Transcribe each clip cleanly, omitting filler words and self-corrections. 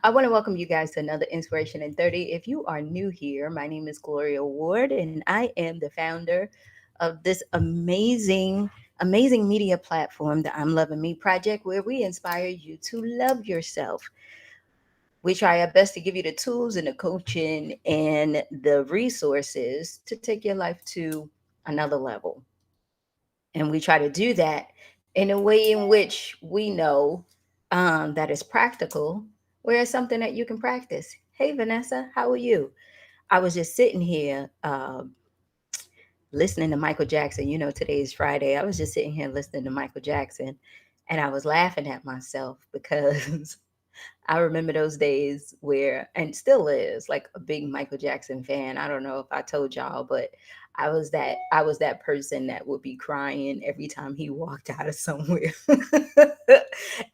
I want to welcome you guys to another Inspiration in 30. If you are new here, my name is Gloria Ward, and I am the founder of this amazing media platform, the I'm Loving Me Project, where we inspire you to love yourself. We try our best to give you the tools and the coaching and the resources to take your life to another level. And we try to do that in a way in which we know that is practical, where it's something that you can practice. Hey, Vanessa, how are you? I was just sitting here listening to Michael Jackson. You know, today is Friday. I was just sitting here listening to Michael Jackson, and I was laughing at myself because I remember those days where, and still is, like a big Michael Jackson fan. I don't know if I told y'all, but I was that person that would be crying every time he walked out of somewhere.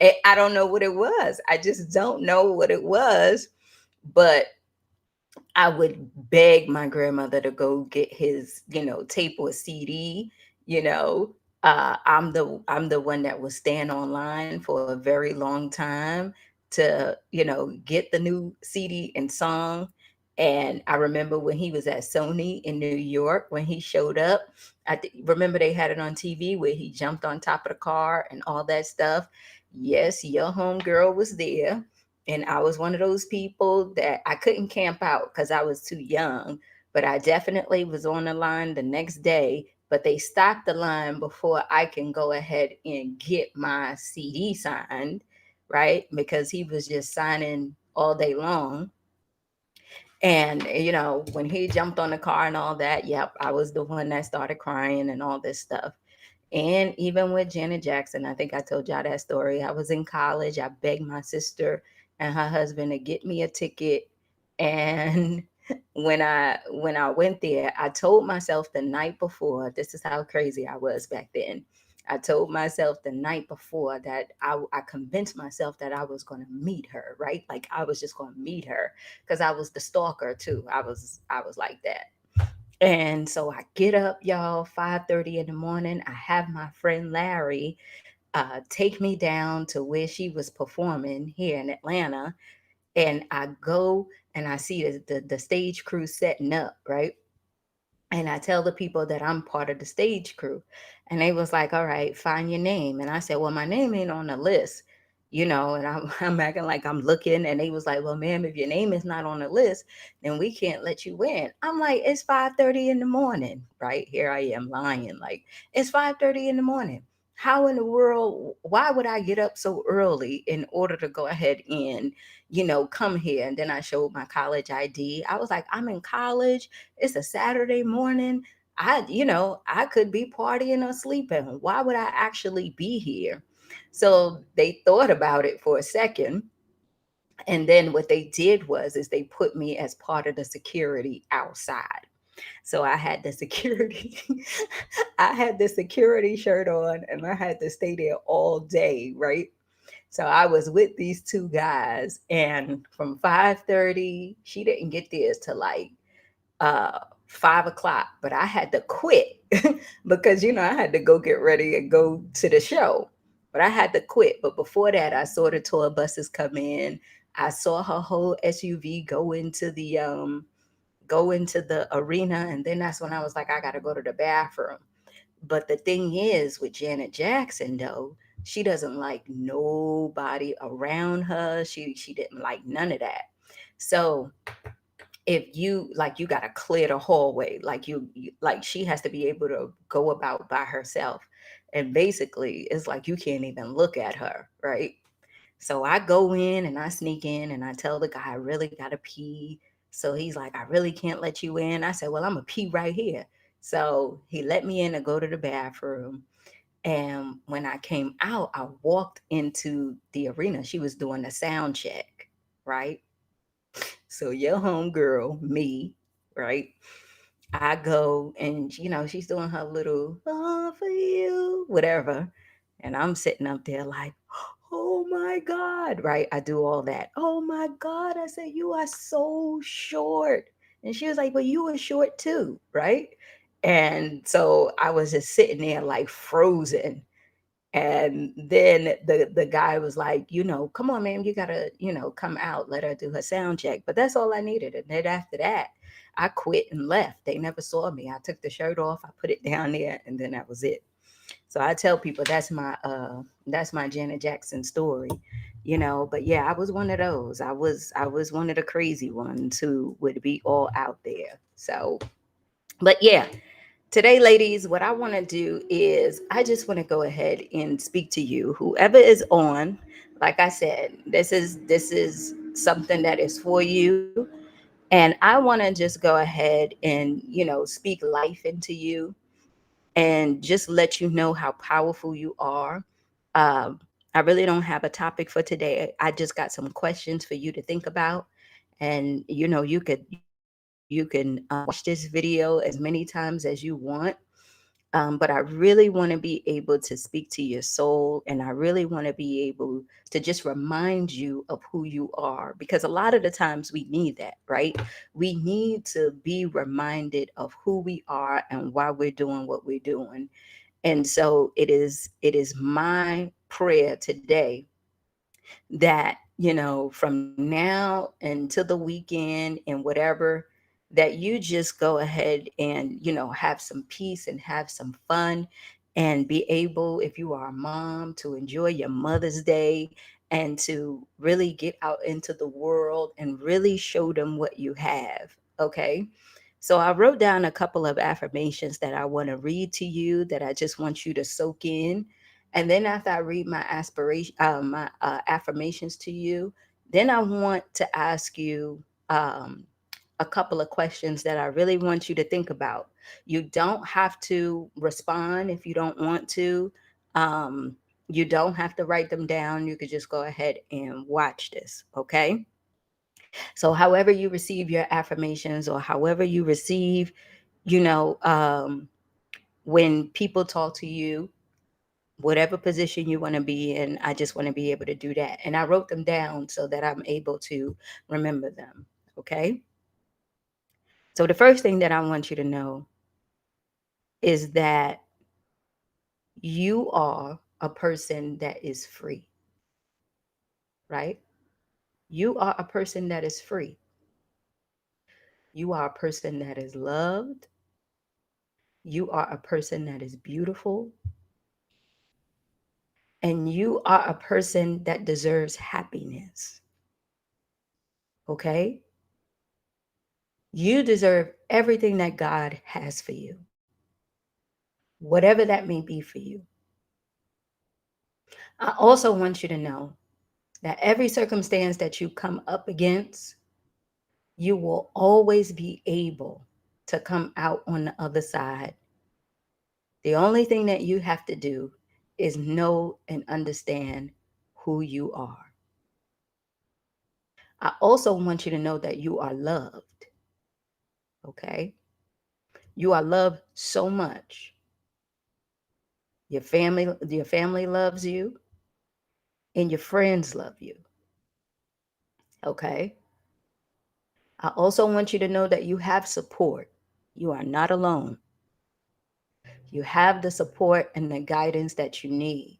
And I don't know what it was. I just don't know what it was, but I would beg my grandmother to go get his, tape or CD, you know. I'm the one that would stand online for a very long time to, get the new CD and song. And I remember when he was at Sony in New York, when he showed up, remember they had it on TV where he jumped on top of the car and all that stuff. Yes, your homegirl was there, and I was one of those people that I couldn't camp out because I was too young, but I definitely was on the line the next day. But they stopped the line before I can go ahead and get my CD signed, right? Because he was just signing all day long. And, when he jumped on the car and all that, yep, I was the one that started crying and all this stuff. And even with Janet Jackson, I think I told y'all that story. I was in college. I begged my sister and her husband to get me a ticket. And when I went there, I told myself the night before, this is how crazy I was back then. I told myself the night before that I convinced myself that I was going to meet her, right? Like I was just going to meet her because I was the stalker too. I was like that. And so I get up, y'all, 5:30 in the morning. I have my friend Larry take me down to where she was performing here in Atlanta. And I go and I see the stage crew setting up, right? And I tell the people that I'm part of the stage crew. And they was like, all right, find your name. And I said, well, my name ain't on the list, and I'm acting like I'm looking. And they was like, well, ma'am, if your name is not on the list, then we can't let you in. I'm like, it's 5:30 in the morning, right? Here I am lying. Like, it's 5:30 in the morning. How in the world, why would I get up so early in order to go ahead and, come here? And then I showed my college ID. I was like, I'm in college. It's a Saturday morning. I could be partying or sleeping. Why would I actually be here? So they thought about it for a second. And then what they did was is they put me as part of the security outside. So I had the security, I had the security shirt on and I had to stay there all day, right? So I was with these two guys, and from 5:30, she didn't get there till like 5 o'clock, but I had to quit because I had to go get ready and go to the show. But I had to quit. But before that, I saw the tour buses come in. I saw her whole SUV go into the arena, and then that's when I was like, I gotta go to the bathroom. But the thing is with Janet Jackson though, she doesn't like nobody around her. She didn't like none of that. So if you like, you got to clear the hallway, like like she has to be able to go about by herself, and basically it's like you can't even look at her, right? So I go in and I sneak in and I tell the guy I really gotta pee. So he's like, I really can't let you in. I said, well, I'm gonna pee right here. So he let me in to go to the bathroom. And when I came out, I walked into the arena. She was doing a sound check, right? So your homegirl, me, right? I go and she's doing her little "oh for you," whatever. And I'm sitting up there like, oh my God, right? I do all that. Oh my God. I said, you are so short. And she was like, well, you were short too, right? And so I was just sitting there like frozen. And then the guy was like, come on, man, you gotta, come out, let her do her sound check. But that's all I needed. And then after that, I quit and left. They never saw me. I took the shirt off, I put it down there, and then that was it. So I tell people that's my Janet Jackson story, But yeah, I was one of those. I was one of the crazy ones who would be all out there. So, but yeah, today, ladies, what I want to do is I just want to go ahead and speak to you, whoever is on. Like I said, this is something that is for you, and I want to just go ahead and speak life into you and just let you know how powerful you are. Um, I really don't have a topic for today. I just got some questions for you to think about, and you can watch this video as many times as you want. But I really want to be able to speak to your soul, and I really want to be able to just remind you of who you are, because a lot of the times we need that, right? We need to be reminded of who we are and why we're doing what we're doing. And so it is my prayer today that from now until the weekend and whatever, that you just go ahead and have some peace and have some fun, and be able, if you are a mom, to enjoy your Mother's Day and to really get out into the world and really show them what you have. Okay, so I wrote down a couple of affirmations that I want to read to you, that I just want you to soak in. And then after I read my affirmations to you, then I want to ask you a couple of questions that I really want you to think about. You don't have to respond if you don't want to. Um, you don't have to write them down. You could just go ahead and watch this. Okay. So, however you receive your affirmations, or however you receive, you know, um, when people talk to you, whatever position you want to be in, I just want to be able to do that. And I wrote them down so that I'm able to remember them. Okay. So the first thing that I want you to know is that you are a person that is free, right? You are a person that is free. You are a person that is loved. You are a person that is beautiful. And you are a person that deserves happiness. Okay? You deserve everything that God has for you, whatever that may be for you. I also want you to know that every circumstance that you come up against, you will always be able to come out on the other side. The only thing that you have to do is know and understand who you are. I also want you to know that you are loved. Okay? You are loved so much. Your family loves you, and your friends love you. Okay? I also want you to know that you have support. You are not alone. You have the support and the guidance that you need.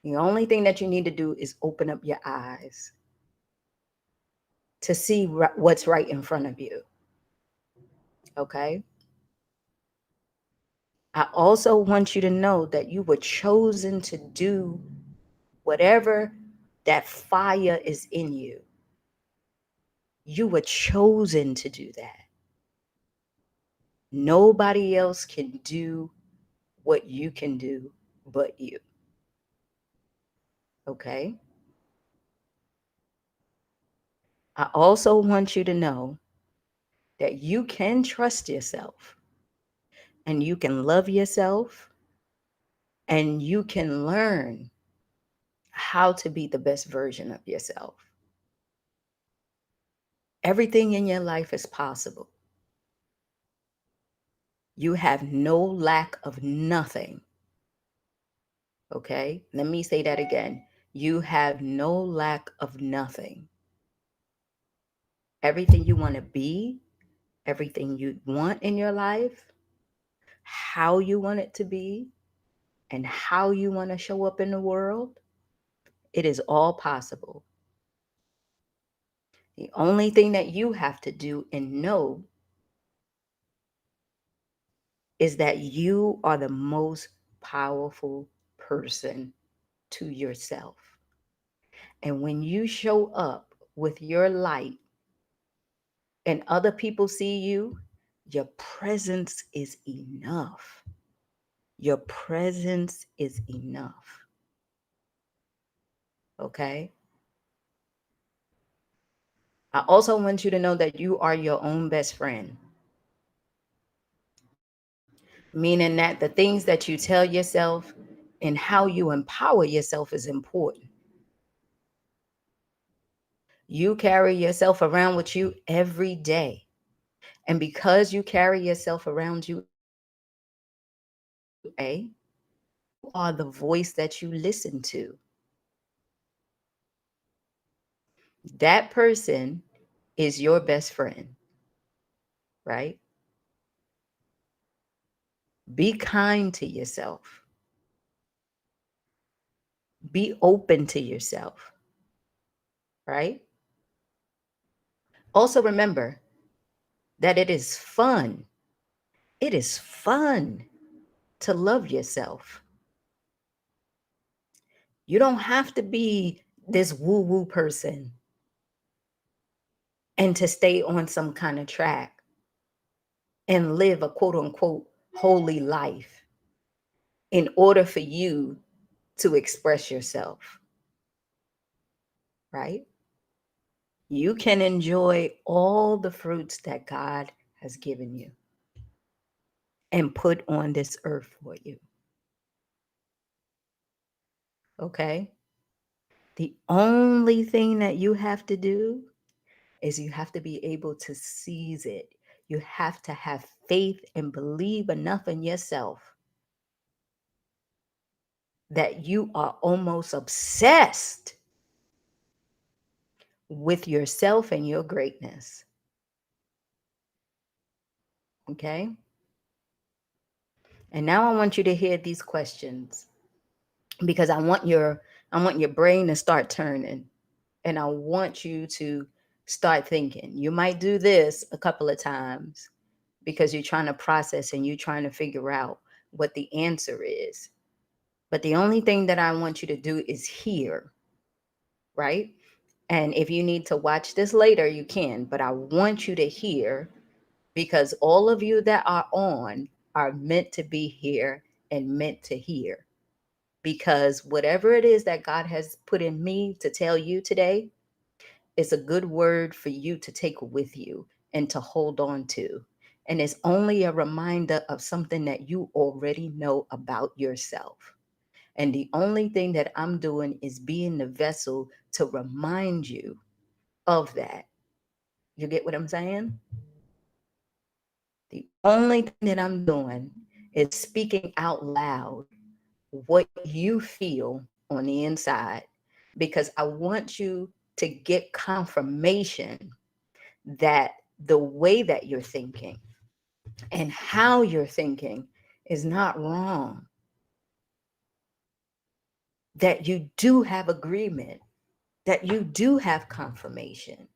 The only thing that you need to do is open up your eyes to see what's right in front of you. Okay? I also want you to know that you were chosen to do whatever that fire is in you. You were chosen to do that. Nobody else can do what you can do but you. Okay? I also want you to know that you can trust yourself, and you can love yourself, and you can learn how to be the best version of yourself. Everything in your life is possible. You have no lack of nothing. Okay? Let me say that again. You have no lack of nothing. Everything you want to be, everything you want in your life, how you want it to be, and how you want to show up in the world, it is all possible. The only thing that you have to do and know is that you are the most powerful person to yourself. And when you show up with your light and other people see you, your presence is enough. Your presence is enough. Okay? I also want you to know that you are your own best friend, meaning that the things that you tell yourself and how you empower yourself is important. You carry yourself around with you every day. And because you carry yourself around you every day, you are the voice that you listen to. That person is your best friend, right? Be kind to yourself. Be open to yourself, right? Also remember that it is fun. It is fun to love yourself. You don't have to be this woo woo person and to stay on some kind of track and live a quote unquote holy life in order for you to express yourself, right? You can enjoy all the fruits that God has given you and put on this earth for you. Okay? The only thing that you have to do is you have to be able to seize it. You have to have faith and believe enough in yourself that you are almost obsessed with yourself and your greatness. Okay? And now I want you to hear these questions because I want your brain to start turning and I want you to start thinking. You might do this a couple of times because you're trying to process and you're trying to figure out what the answer is. But the only thing that I want you to do is hear, right? And if you need to watch this later, you can, but I want you to hear because all of you that are on are meant to be here and meant to hear. Because whatever it is that God has put in me to tell you today is a good word for you to take with you and to hold on to. And it's only a reminder of something that you already know about yourself. And the only thing that I'm doing is being the vessel to remind you of that. You get what I'm saying? The only thing that I'm doing is speaking out loud what you feel on the inside because I want you to get confirmation that the way that you're thinking and how you're thinking is not wrong, that you do have agreement, that you do have confirmation.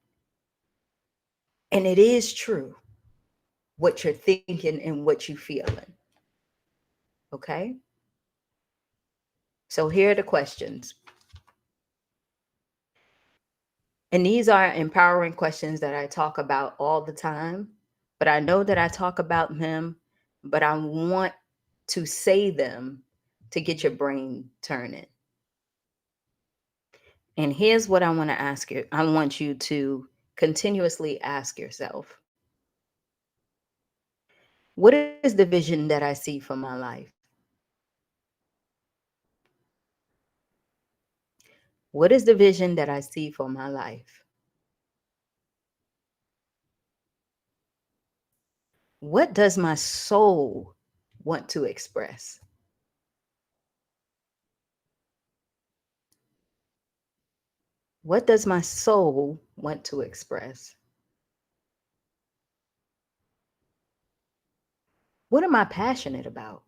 And it is true what you're thinking and what you're feeling. Okay? So here are the questions. And these are empowering questions that I talk about all the time, but I know that I talk about them, but I want to say them to get your brain turning. And here's what I want to ask you. I want you to continuously ask yourself, what is the vision that I see for my life? What is the vision that I see for my life? What does my soul want to express? What does my soul want to express? What am I passionate about?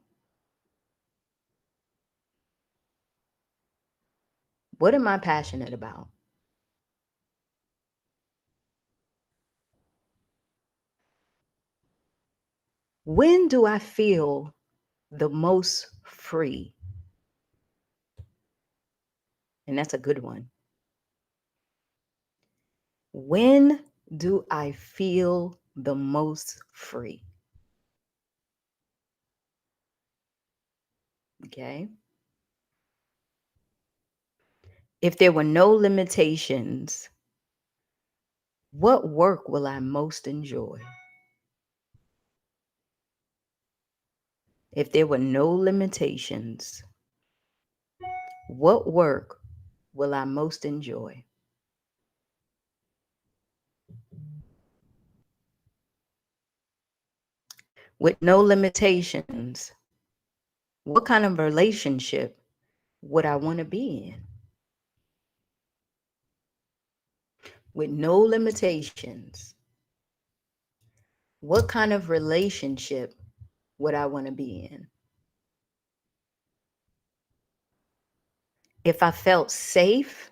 What am I passionate about? When do I feel the most free? And that's a good one. When do I feel the most free? Okay. If there were no limitations, what work will I most enjoy? If there were no limitations, what work will I most enjoy? With no limitations, what kind of relationship would I want to be in? With no limitations, what kind of relationship would I want to be in? If I felt safe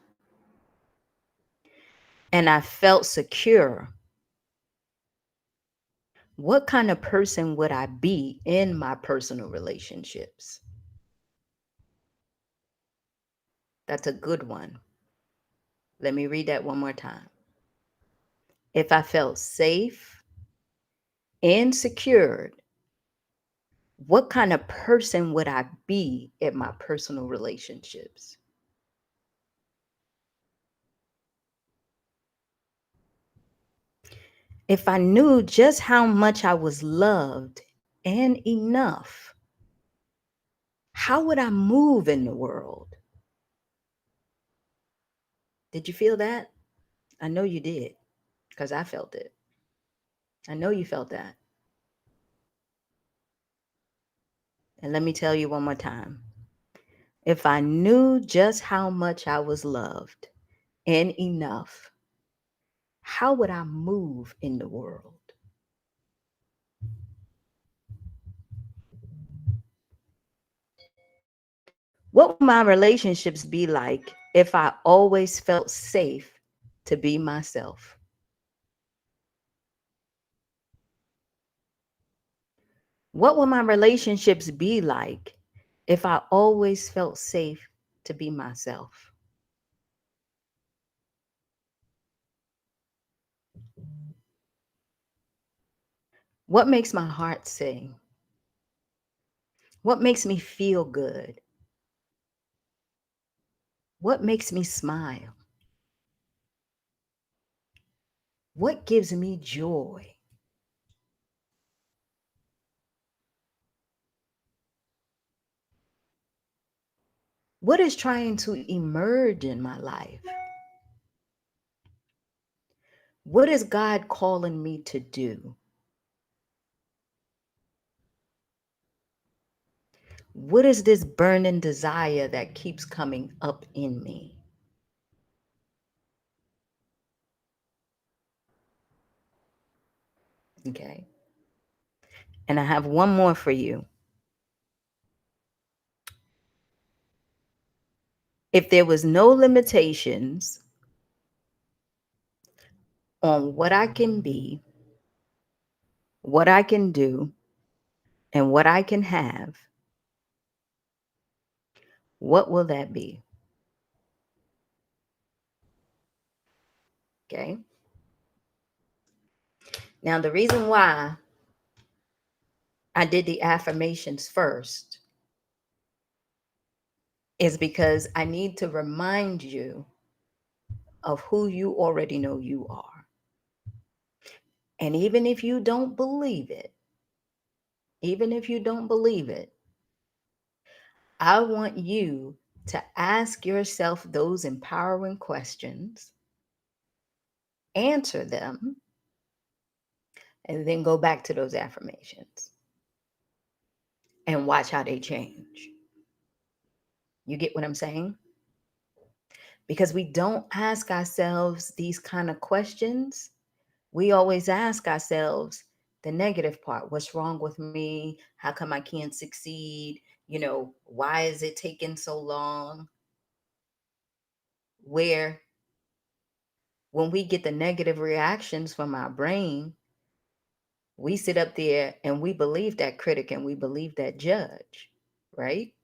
and I felt secure, what kind of person would I be in my personal relationships? That's a good one. Let me read that one more time. If I felt safe and secured, what kind of person would I be in my personal relationships? If I knew just how much I was loved and enough, how would I move in the world? Did you feel that? I know you did, because I felt it. I know you felt that. And let me tell you one more time. If I knew just how much I was loved and enough, how would I move in the world? What would my relationships be like if I always felt safe to be myself? What would my relationships be like if I always felt safe to be myself? What makes my heart sing? What makes me feel good? What makes me smile? What gives me joy? What is trying to emerge in my life? What is God calling me to do? What is this burning desire that keeps coming up in me? Okay. And I have one more for you. If there was no limitations on what I can be, what I can do, and what I can have, what will that be? Okay. Now, the reason why I did the affirmations first is because I need to remind you of who you already know you are. And even if you don't believe it, even if you don't believe it, I want you to ask yourself those empowering questions, answer them, and then go back to those affirmations and watch how they change. You get what I'm saying? Because we don't ask ourselves these kind of questions. We always ask ourselves the negative part. What's wrong with me? How come I can't succeed? Why is it taking so long? where when we get the negative reactions from our brain, we sit up there and we believe that critic and we believe that judge, right?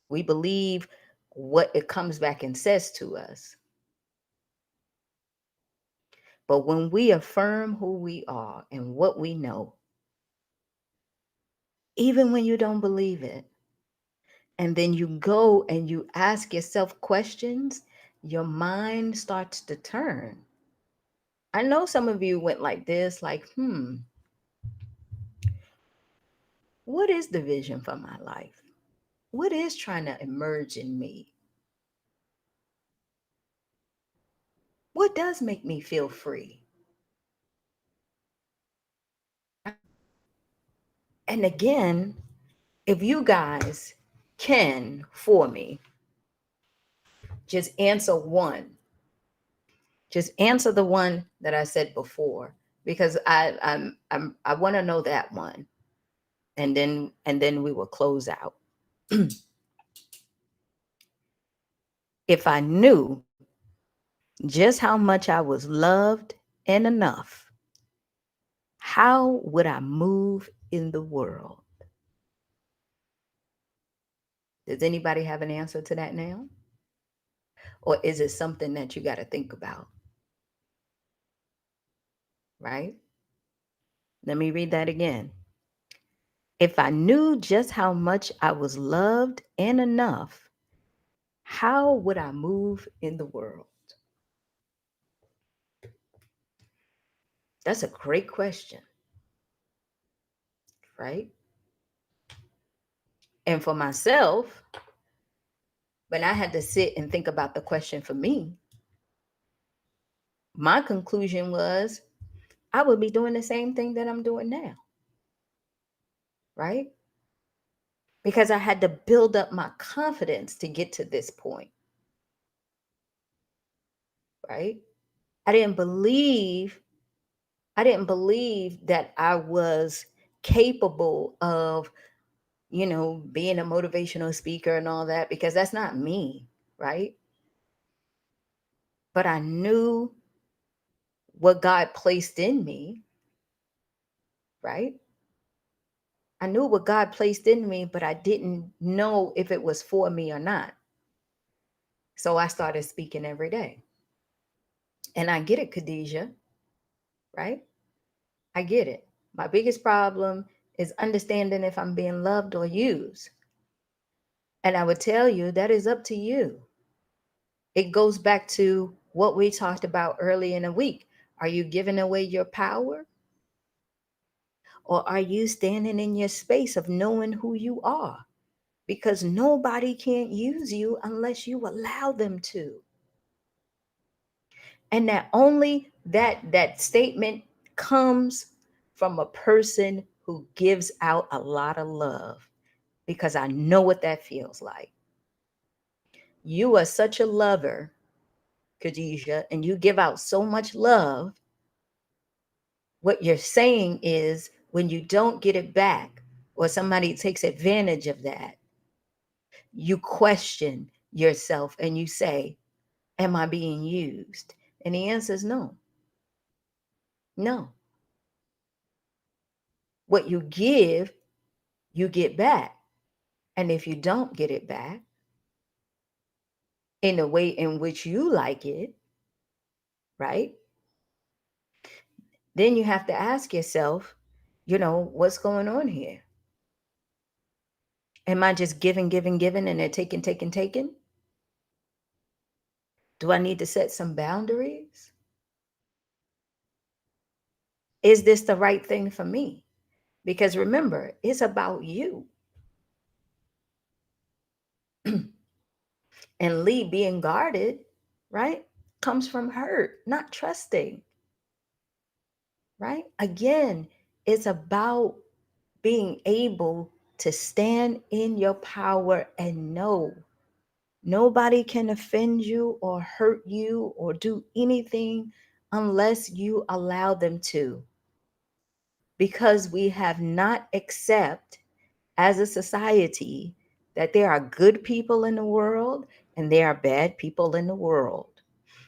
We believe what it comes back and says to us. But when we affirm who we are and what we know, even when you don't believe it, and then you go and you ask yourself questions, your mind starts to turn. I know some of you went like this, like, what is the vision for my life? What is trying to emerge in me? What does make me feel free? And again, if you guys can, for me, just answer one. Just answer the one that I said before, because I want to know that one, and then we will close out. If I knew just how much I was loved and enough, how would I move in the world? Does anybody have an answer to that now? Or is it something that you got to think about? Right? Let me read that again. If I knew just how much I was loved and enough, how would I move in the world? That's a great question, right? And for myself, when I had to sit and think about the question for me, my conclusion was I would be doing the same thing that I'm doing now, right? Because I had to build up my confidence to get to this point, right? I didn't believe I didn't believe that I was capable of, being a motivational speaker and all that, because that's not me, right? But I knew what God placed in me, right? I knew what God placed in me, but I didn't know if it was for me or not. So I started speaking every day. And I get it, Khadijah, right? I get it. My biggest problem is understanding if I'm being loved or used. And I would tell you that is up to you. It goes back to what we talked about early in the week. Are you giving away your power? Or are you standing in your space of knowing who you are? Because nobody can't use you unless you allow them to. And that statement comes from a person who gives out a lot of love, because I know what that feels like. You are such a lover, Khadijah, and you give out so much love. What you're saying is when you don't get it back or somebody takes advantage of that, you question yourself and you say, am I being used? And the answer is no. No. What you give, you get back. And if you don't get it back in the way in which you like it, right? Then you have to ask yourself, what's going on here? Am I just giving, giving, giving, and they're taking, taking, taking? Do I need to set some boundaries? Is this the right thing for me? Because remember, it's about you. And Lee being guarded, right, comes from hurt, not trusting, right? Again, it's about being able to stand in your power and know nobody can offend you or hurt you or do anything unless you allow them to. Because we have not accepted as a society that there are good people in the world And there are bad people in the world.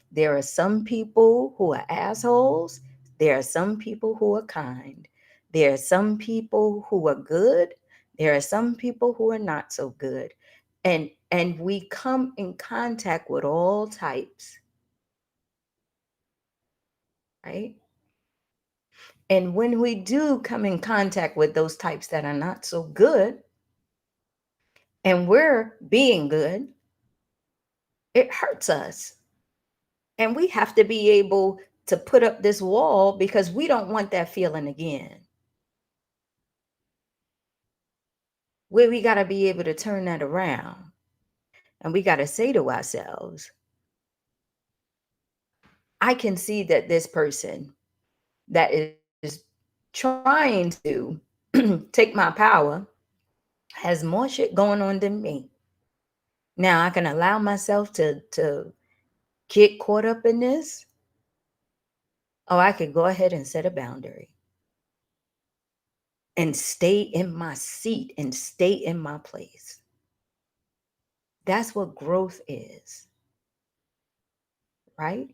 There are some people who are assholes. There are some people who are kind. There are some people who are good. There are some people who are not so good. And we come in contact with all types, right? And when we do come in contact with those types that are not so good, and we're being good, it hurts us. And we have to be able to put up this wall because we don't want that feeling again. We got to be able to turn that around. And we got to say to ourselves, I can see that this person that is trying to take my power has more shit going on than me. Now I can allow myself to get caught up in this, or I could go ahead and set a boundary and stay in my seat and stay in my place. That's what growth is, right?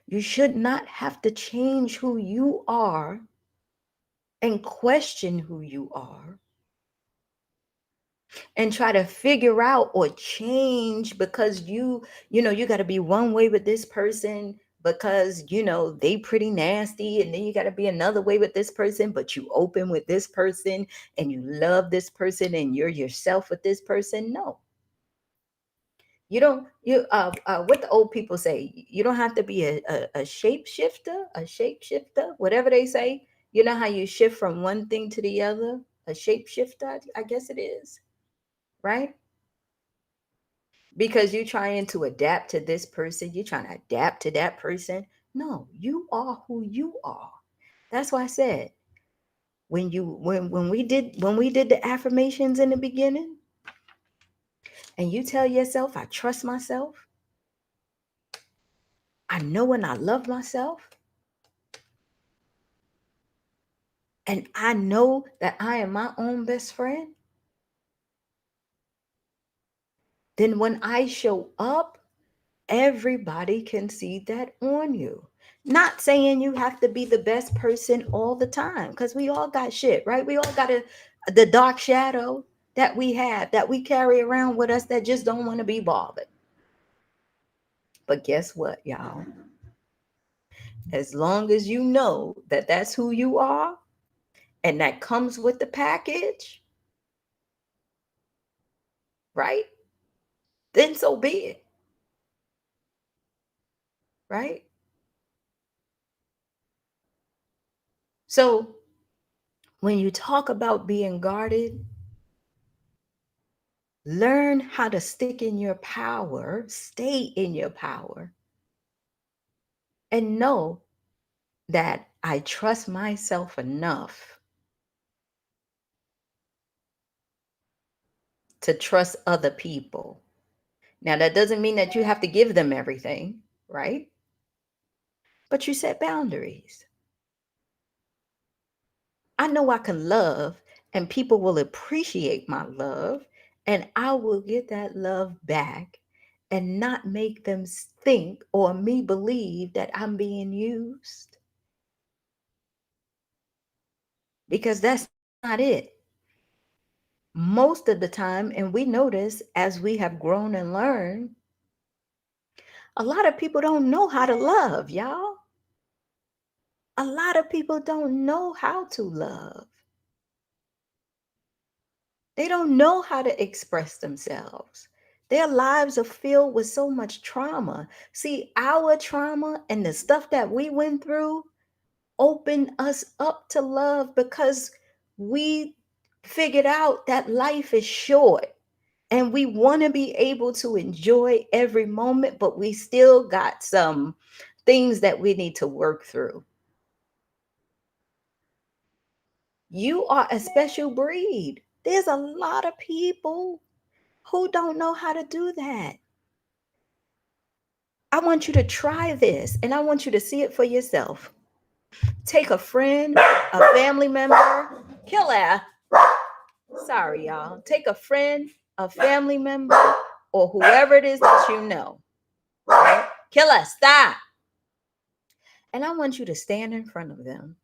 You should not have to change who you are and question who you are and try to figure out or change because you got to be one way with this person because they pretty nasty, and then you got to be another way with this person, but you open with this person and you love this person and you're yourself with this person. No, you don't. What the old people say, you don't have to be a shapeshifter, whatever they say. You know how you shift from one thing to the other? A shapeshifter, I guess it is, right? Because you're trying to adapt to this person, you're trying to adapt to that person. No, you are who you are. That's why I said, when we did the affirmations in the beginning, and you tell yourself, I trust myself, I know and I love myself, and I know that I am my own best friend, then when I show up, everybody can see that on you. Not saying you have to be the best person all the time, because we all got shit, right? We all got the dark shadow that we have, that we carry around with us, that just don't want to be bothered. But guess what, y'all? As long as you know that that's who you are and that comes with the package, right? Then so be it, right? So when you talk about being guarded, learn how to stick in your power, stay in your power, and know that I trust myself enough to trust other people. Now, that doesn't mean that you have to give them everything, right? But you set boundaries. I know I can love, and people will appreciate my love, and I will get that love back and not make them think or me believe that I'm being used, because that's not it. Most of the time, and we notice as we have grown and learned, a lot of people don't know how to love, y'all. A lot of people don't know how to love. They don't know how to express themselves. Their lives are filled with so much trauma. See, our trauma and the stuff that we went through opened us up to love because we figured out that life is short and we want to be able to enjoy every moment, but we still got some things that we need to work through. You are a special breed. There's a lot of people who don't know how to do that. I want you to try this and I want you to see it for yourself. Take a friend, a family member, killer. Sorry, y'all. Take a friend, a family member, or whoever it is that you know, right? Killer, stop. And I want you to stand in front of them.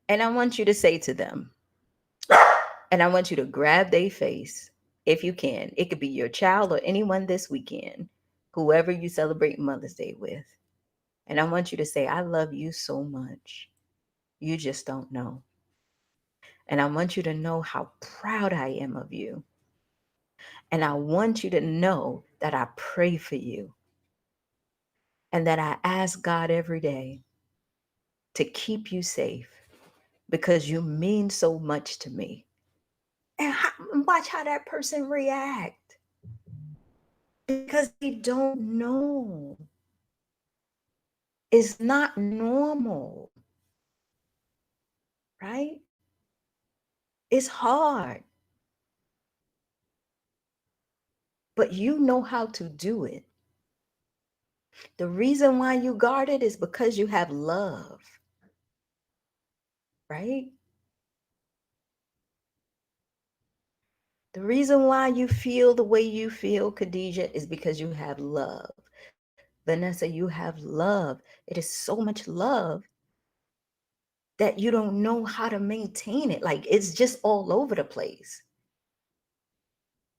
And I want you to say to them, and I want you to grab their face if you can. It could be your child or anyone this weekend, whoever you celebrate Mother's Day with. And I want you to say, I love you so much. You just don't know. And I want you to know how proud I am of you. And I want you to know that I pray for you and that I ask God every day to keep you safe because you mean so much to me. And watch how that person react because they don't know. It's not normal, right? It's hard, but you know how to do it. The reason why you guard it is because you have love, right? The reason why you feel the way you feel, Khadijah, is because you have love. Vanessa, you have love. It is so much love that you don't know how to maintain it. Like it's just all over the place.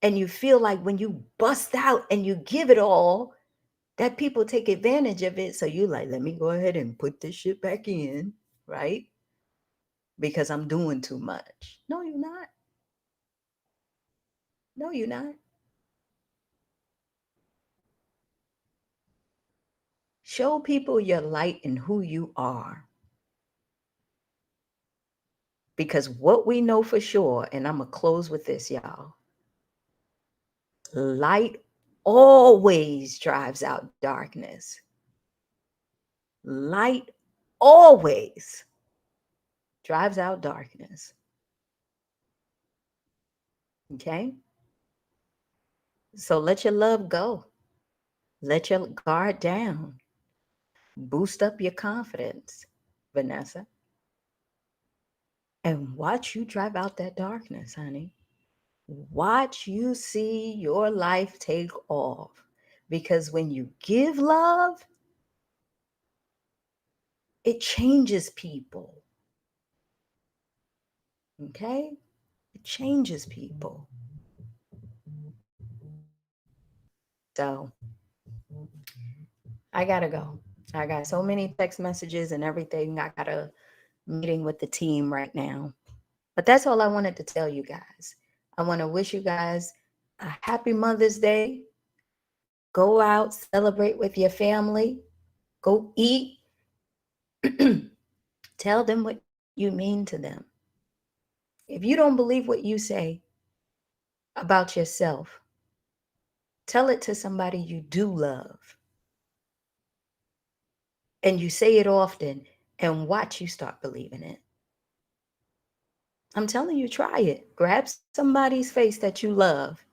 And you feel like when you bust out and you give it all, that people take advantage of it. So you like, let me go ahead and put this shit back in, right? Because I'm doing too much. No, you're not. No, you're not. Show people your light and who you are. Because what we know for sure, and I'm going to close with this, y'all, light always drives out darkness. Light always drives out darkness. Okay? So let your love go. Let your guard down. Boost up your confidence, Vanessa. And watch you drive out that darkness, honey. Watch you see your life take off. Because when you give love, it changes people. Okay? It changes people. So I gotta go. I got so many text messages and everything. I got a meeting with the team right now. But that's all I wanted to tell you guys. I want to wish you guys a happy Mother's Day. Go out, celebrate with your family. Go eat. Tell them what you mean to them. If you don't believe what you say about yourself, tell it to somebody you do love. And you say it often and watch you start believing it. I'm telling you, try it. Grab somebody's face that you love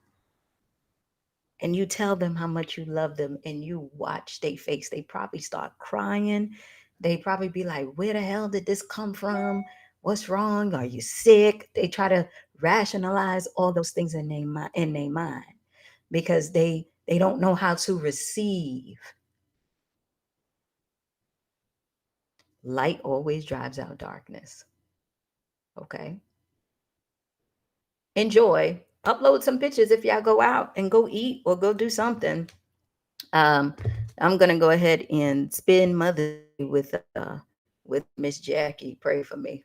and you tell them how much you love them and you watch their face. They probably start crying. They probably be like, where the hell did this come from? What's wrong? Are you sick? They try to rationalize all those things in their mind because they don't know how to receive. Light always drives out darkness. Okay. Enjoy. Upload some pictures if y'all go out and go eat or go do something. Um, I'm gonna go ahead and spend Mother's Day with Miss Jackie. Pray for me.